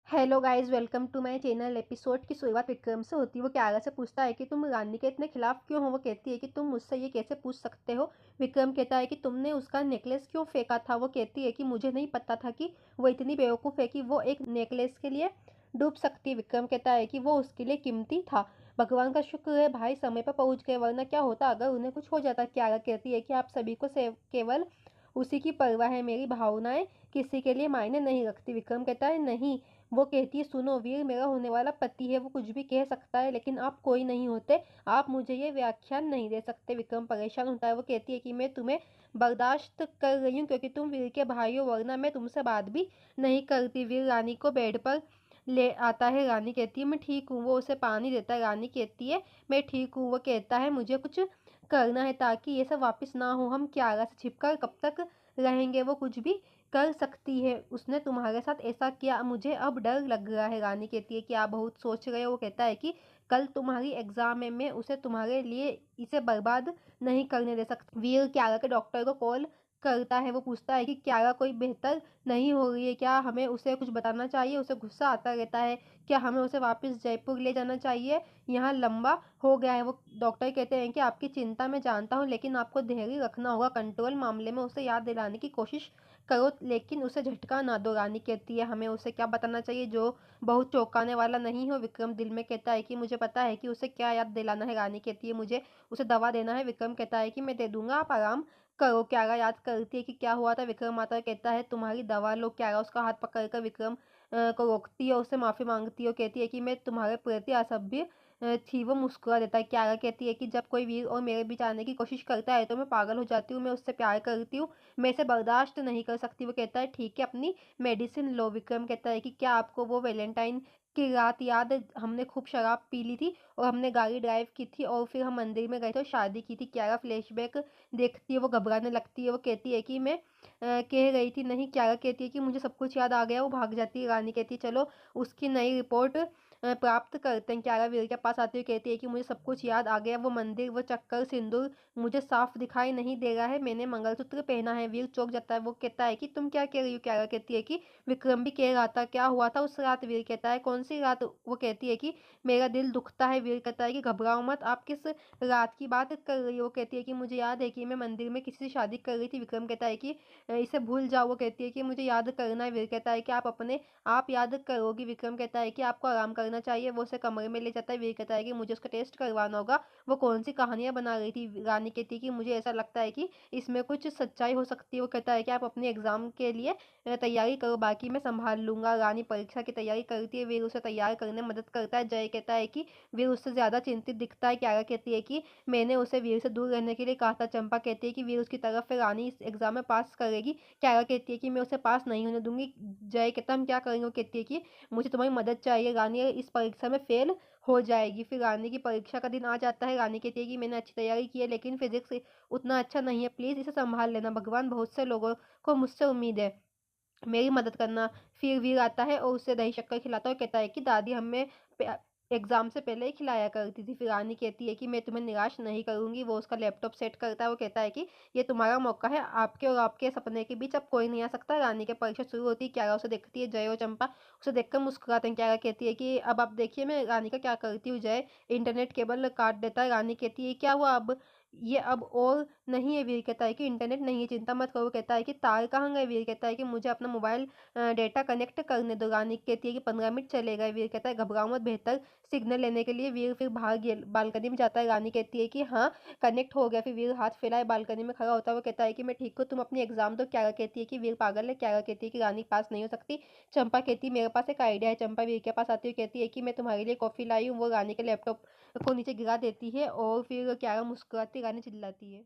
Hello guys, welcome to my channel. Episode की शुरुआत विक्रम से होती है। वो क्यारा से पूछता है कि तुम रानी के इतने खिलाफ क्यों हो। वो कहती है कि तुम मुझसे ये कैसे पूछ सकते हो। विक्रम कहता है कि तुमने उसका नेकलेस क्यों फेंका था। वो कहती है कि मुझे नहीं पता था कि वो इतनी बेवकूफ़ है कि वो एक नेकलेस के लिए डूब सकती। विक्रम कहता है कि वो उसके लिए कीमती था। भगवान का शुक्र है भाई समय पर पहुंच गए, वरना क्या होता अगर उन्हें कुछ हो जाता। क्यारा कहती है कि आप सभी को केवल उसी की परवाह है, मेरी भावनाएं किसी के लिए मायने नहीं रखती। विक्रम कहता है नहीं। वो कहती है सुनो वीर, मेरा होने वाला पति है, वो कुछ भी कह सकता है लेकिन आप कोई नहीं होते, आप मुझे ये व्याख्यान नहीं दे सकते। विक्रम परेशान होता है। वो कहती है कि मैं तुम्हें बर्दाश्त कर रही हूँ क्योंकि तुम वीर के भाई हो, वरना मैं तुमसे बात भी नहीं करती। वीर रानी को बेड पर ले आता है। रानी कहती है मैं ठीक हूँ। वो उसे पानी देता है। रानी कहती है मैं ठीक हूँ। वो कहता है मुझे कुछ करना है ताकि ये सब वापस ना हो। हम क्यारा से छिपकर कब तक रहेंगे, वो कुछ भी कर सकती है। उसने तुम्हारे साथ ऐसा किया, मुझे अब डर लग रहा है। रानी कहती है कि आप बहुत सोच रहे हो। वो कहता है कि कल तुम्हारी एग्जाम है, मैं उसे तुम्हारे लिए इसे बर्बाद नहीं करने दे सकती। वीर क्यारा के डॉक्टर को कॉल करता है। वो पूछता है कि क्यारा कोई बेहतर नहीं हो रही है, क्या हमें उसे कुछ बताना चाहिए। उसे गुस्सा आता रहता है। क्या हमें उसे वापस जयपुर ले जाना चाहिए, यहाँ लंबा हो गया है। वो डॉक्टर कहते हैं कि आपकी चिंता मैं जानता हूँ, लेकिन आपको धैर्य रखना होगा। कंट्रोल मामले में उसे याद दिलाने की कोशिश करो, लेकिन उसे झटका ना दो। रानी कहती है हमें उसे क्या बताना चाहिए जो बहुत चौंकाने वाला नहीं हो। विक्रम दिल में कहता है कि मुझे पता है कि उसे क्या याद दिलाना है। रानी कहती है मुझे उसे दवा देना है। विक्रम कहता है कि मैं दे दूंगा, आप आराम करो। क्यारा याद करती है कि क्या हुआ था। विक्रम आता है, कहता है तुम्हारी दवा लो। क्यारा उसका हाथ पकड़कर विक्रम को रोकती है, उससे माफी मांगती है और कहती है कि मैं तुम्हारे प्रति असभ्य थी। वो मुस्कुरा देता है। क्यारा कहती है कि जब कोई वीर और मेरे बीच आने की कोशिश करता है तो मैं पागल हो जाती हूँ, मैं उससे प्यार करती हूँ, मैं इसे बर्दाश्त नहीं कर सकती। वो कहता है ठीक है, अपनी मेडिसिन लो। विक्रम कहता है कि क्या आपको वो वैलेंटाइन की रात याद है, हमने खूब शराब पी ली थी और हमने गाड़ी ड्राइव की थी और फिर हम मंदिर में गए थे और शादी की थी। क्यारा फ्लैशबैक देखती है, वो घबराने लगती है। वो कहती है कि मैं कह रही थी नहीं। क्यारा कहती है कि मुझे सब कुछ याद आ गया। वो भाग जाती है। रानी कहती है चलो उसकी नई रिपोर्ट प्राप्त करते हैं। क्यारा वीर के पास आती हुई कहती है कि मुझे सब कुछ याद आ गया, वो मंदिर, वो चक्कर, सिंदूर मुझे साफ दिखाई नहीं दे रहा है, मैंने मंगलसूत्र पहना है। वीर चौंक जाता है। वो कहता है कि तुम क्या कह रही हो। क्यारा कहती है कि विक्रम भी कह रहा था, क्या हुआ था उस रात। वीर कहता है कौन सी रात। वो कहती है कि मेरा दिल दुखता है। वीर कहता है कि घबराओ मत, आप किस रात की बात कर रही हो। वो कहती है कि मुझे याद है कि मैं मंदिर में किसी से शादी कर रही थी। विक्रम कहता है कि इसे भूल जाओ। वो कहती है कि मुझे याद करना है। वीर कहता है कि आप याद करोगी। विक्रम कहता है कि आपको आराम करना चाहिए। वो उसे कमरे में ले जाता है। वीर कहता है कि मुझे उसका टेस्ट करवाना होगा, वो कौन सी कहानियां बना रही थी। रानी कहती है कि मुझे ऐसा लगता है कि इसमें कुछ सच्चाई हो सकती है। वो कहता है कि आप अपने एग्जाम के लिए तैयारी करो, बाकी मैं संभाल लूंगा। रानी परीक्षा की तैयारी करती है। वीर उसे तैयार करने में मदद करता है। जय कहता है कि वीर उससे ज्यादा चिंतित दिखता है। क्यारा कहती है कि मैंने उसे वीर से दूर रहने के लिए कहा था। चंपा कहती है कि वीर उसकी तरफ है, रानी इस एग्जाम में पास करेगी। क्यारा कहती है कि मैं उसे पास नहीं होने दूंगी। जय कहता हम क्या करेंगे। वो कहती है कि मुझे तुम्हारी मदद चाहिए, रानी इस परीक्षा में फेल हो जाएगी। फिर रानी की परीक्षा का दिन आ जाता है। रानी कहती है कि मैंने अच्छी तैयारी की है लेकिन फिजिक्स उतना अच्छा नहीं है, प्लीज इसे संभाल लेना। भगवान बहुत से लोगों को मुझसे उम्मीद है, मेरी मदद करना। फिर वीर आता है और उसे दही शक्कर खिलाता है और कहता है कि दादी हमें एग्जाम से पहले ही खिलाया करती थी। फिर रानी कहती है कि मैं तुम्हें निराश नहीं करूंगी। वो उसका लैपटॉप सेट करता है। वो कहता है कि ये तुम्हारा मौका है, आपके और आपके सपने के बीच अब कोई नहीं आ सकता। रानी की परीक्षा शुरू होती है। क्यारा उसे देखती है। जय और चंपा उसे देखकर मुस्कुराते हैं। क्यारा कहती है कि अब आप देखिए मैं रानी का क्या करती हूँ। जय इंटरनेट केबल काट देता है। रानी कहती है क्या हुआ अब, ये अब और नहीं है। वीर कहता है कि इंटरनेट नहीं है, चिंता मत करो। कहता है कि तार कहाँ गए। वीर कहता है कि मुझे अपना मोबाइल डेटा कनेक्ट करने दो। रानी कहती है कि 15 मिनट चले गए। वीर कहता है घबराओ मत, बेहतर सिग्नल लेने के लिए। वीर फिर बाहर बालकनी में जाता है। रानी कहती है कि हाँ कनेक्ट हो गया। फिर वीर हाथ फैलाए बालकनी में खड़ा होता है। वो कहता है कि मैं ठीक हूँ, तुम अपनी एग्जाम दो। क्यारा कहती है कि वीर पागल है। क्यारा कहती है कि रानी पास नहीं हो सकती। चंपा कहती है मेरे पास एक आइडिया है। चंपा वीर के पास आती हुई कहती है कि मैं तुम्हारे लिए कॉफी लाई हूँ। वो रानी के लैपटॉप को नीचे गिरा देती है और फिर क्यारा मुस्कुराती रानी चिल्लाती है।